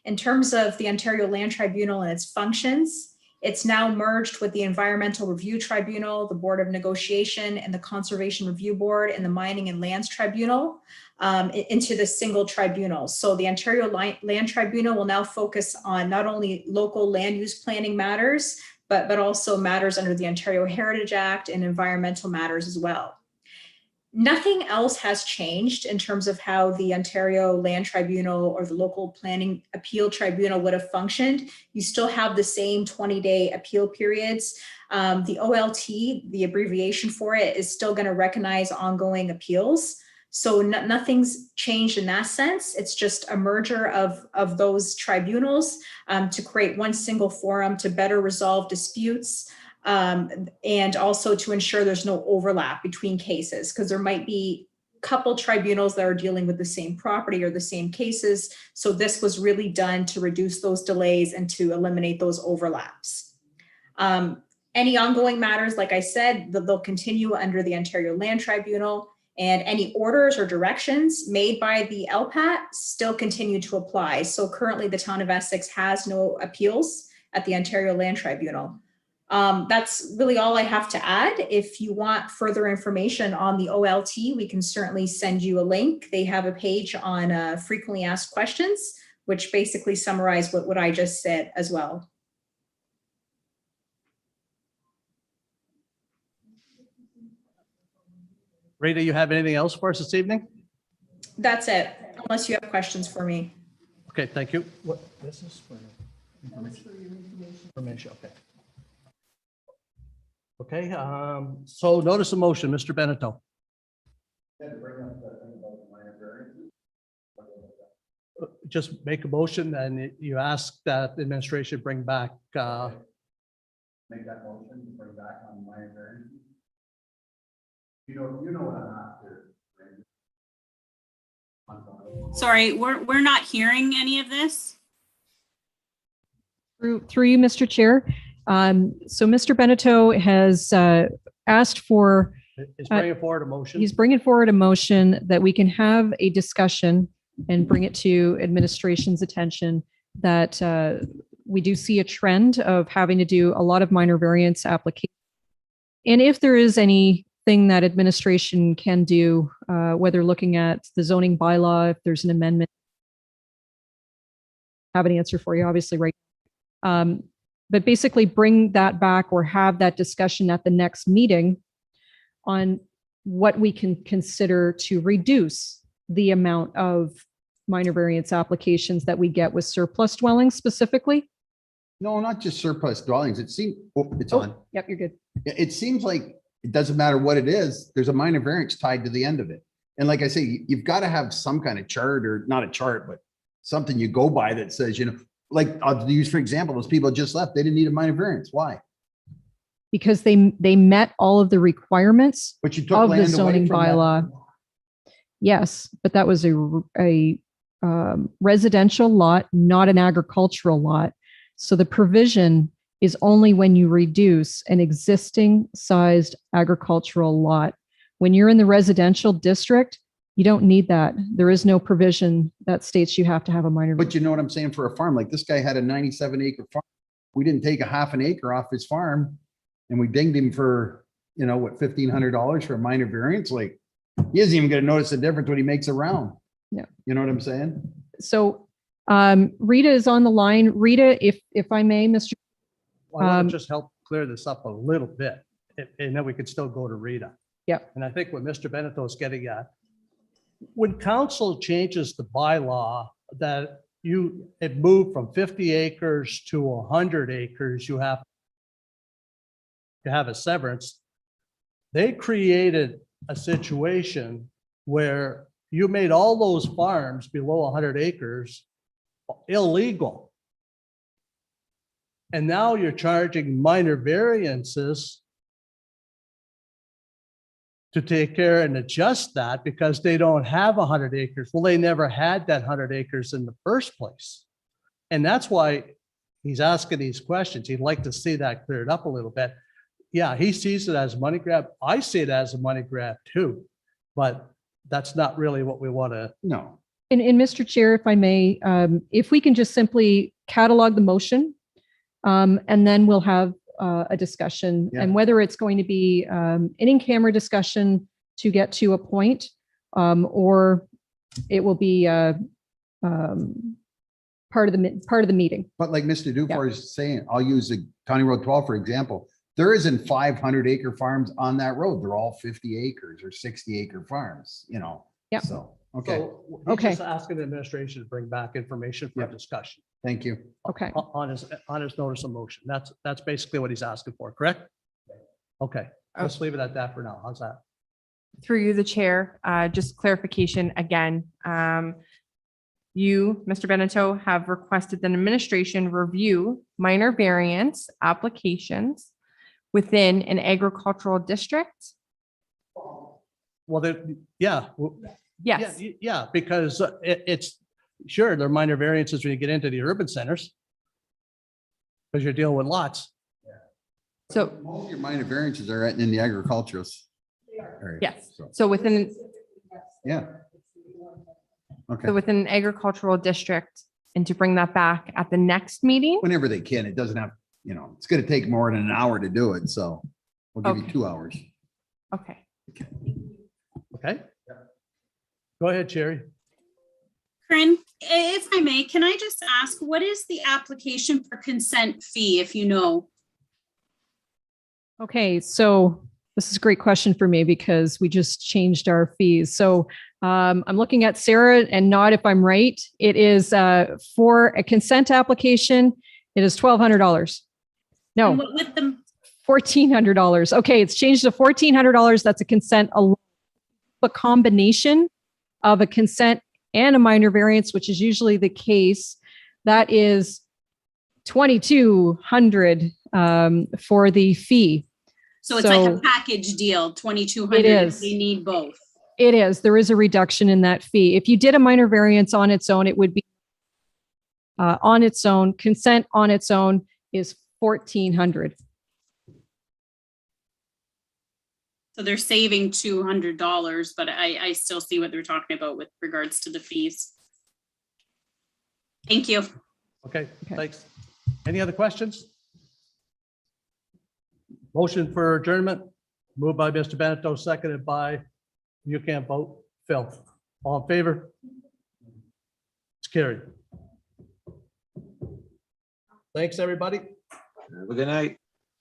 In terms of the Ontario Land Tribunal and its functions, it's now merged with the Environmental Review Tribunal, the Board of Negotiation, and the Conservation Review Board and the Mining and Lands Tribunal into the single tribunal. So the Ontario Land Tribunal will now focus on not only local land use planning matters, but also matters under the Ontario Heritage Act and environmental matters as well. Nothing else has changed in terms of how the Ontario Land Tribunal or the Local Planning Appeal Tribunal would have functioned. You still have the same 20-day appeal periods. The OLT, the abbreviation for it, is still going to recognize ongoing appeals. So nothing's changed in that sense. It's just a merger of those tribunals to create one single forum to better resolve disputes and also to ensure there's no overlap between cases, because there might be a couple tribunals that are dealing with the same property or the same cases. So this was really done to reduce those delays and to eliminate those overlaps. Any ongoing matters, like I said, they'll continue under the Ontario Land Tribunal. And any orders or directions made by the LPAT still continue to apply. So currently the town of Essex has no appeals at the Ontario Land Tribunal. That's really all I have to add. If you want further information on the OLT, we can certainly send you a link. They have a page on frequently asked questions, which basically summarize what I just said as well. Rita, you have anything else for us this evening? That's it, unless you have questions for me. Okay, thank you. What, this is for information, okay. Okay, so notice of motion, Mr. Beneteau. Just make a motion and you ask that the administration bring back, Make that motion, to bring back on minor variances. You know what I'm after. Sorry, we're not hearing any of this. Through you, Mr. Chair. So Mr. Beneteau has asked for, is bringing forward a motion. he's bringing forward a motion that we can have a discussion and bring it to administration's attention that we do see a trend of having to do a lot of minor variance applications. And if there is anything that administration can do, whether looking at the zoning bylaw, if there's an amendment, have an answer for you, obviously, right? But basically bring that back or have that discussion at the next meeting on what we can consider to reduce the amount of minor variance applications that we get with surplus dwellings specifically. No, not just surplus dwellings. It seems, it's on. Yep, you're good. It seems like it doesn't matter what it is, there's a minor variance tied to the end of it. And like I say, you've got to have some kind of chart, or not a chart, but something you go by that says, like I'll use, for example, those people just left, they didn't need a minor variance. Why? Because they met all of the requirements But you took of the land away zoning from that. bylaw. Yes, but that was a residential lot, not an agricultural lot. So the provision is only when you reduce an existing sized agricultural lot. When you're in the residential district, you don't need that. There is no provision that states you have to have a minor. But you know what I'm saying, for a farm, like this guy had a 97-acre farm. We didn't take a half an acre off his farm and we dinged him for, what, $1,500 for a minor variance? Like, he isn't even gonna notice the difference when he makes a round. Yeah. You know what I'm saying? So Rita is on the line. Rita, if I may, Mr. I want to just help clear this up a little bit, and then we can still go to Rita. Yep. And I think what Mr. Beneteau is getting at, when council changes the bylaw that it moved from 50 acres to 100 acres, you have to have a severance. They created a situation where you made all those farms below 100 acres illegal. And now you're charging minor variances to take care and adjust that because they don't have 100 acres. Well, they never had that 100 acres in the first place. And that's why he's asking these questions. He'd like to see that cleared up a little bit. Yeah, he sees it as a money grab. I see it as a money grab too, but that's not really what we want to. No. And Mr. Chair, if I may, if we can just simply catalog the motion, and then we'll have a discussion, Yeah. and whether it's going to be an in-camera discussion to get to a point, or it will be part of the meeting. But like Mr. Dufour is saying, I'll use the County Road 12, for example. There isn't 500-acre farms on that road. They're all 50 acres or 60-acre farms, Yep. So, okay, So he's Okay. just asking the administration to bring back information for Yep. discussion thank you. Okay. on his notice of motion. That's basically what he's asking for, correct? Okay, let's leave it at that for now. How's that? Through you, the chair, just clarification again. You, Mr. Beneteau, have requested that administration review minor variance applications within an agricultural district? Well, yeah. Yes. Yeah, because it's, sure, there are minor variances when you get into the urban centers. Because you're dealing with lots. So, Most of your minor variances are in the agricultural. area, yes. so, So within, Yeah. Okay, so within an agricultural district, and to bring that back at the next meeting? whenever they can, it doesn't have, you know, it's gonna take more than an hour to do it, so we'll give you Okay. 2 hours. Okay. Okay? Go ahead, Cherry. Corinne, if I may, can I just ask, what is the application for consent fee, if you know? Okay, so this is a great question for me because we just changed our fees. So I'm looking at Sarah and nod if I'm right. It is for a consent application, it is $1,200. And No, what with the, $1,400. Okay, it's changed to $1,400. That's a consent, a combination of a consent and a minor variance, which is usually the case. That is $2,200 for the fee. so it's like a So- package deal, 2,200. It is. They need both. It is. There is a reduction in that fee. If you did a minor variance on its own, it would be on its own. Consent on its own is $1,400. So they're saving $200, but I still see what they're talking about with regards to the fees. Thank you. Okay, Okay. thanks. Any other questions? Motion for adjournment, moved by Mr. Beneteau, seconded by, you can't vote, Phil. All in favor? It's carried. Thanks, everybody. Have a good night.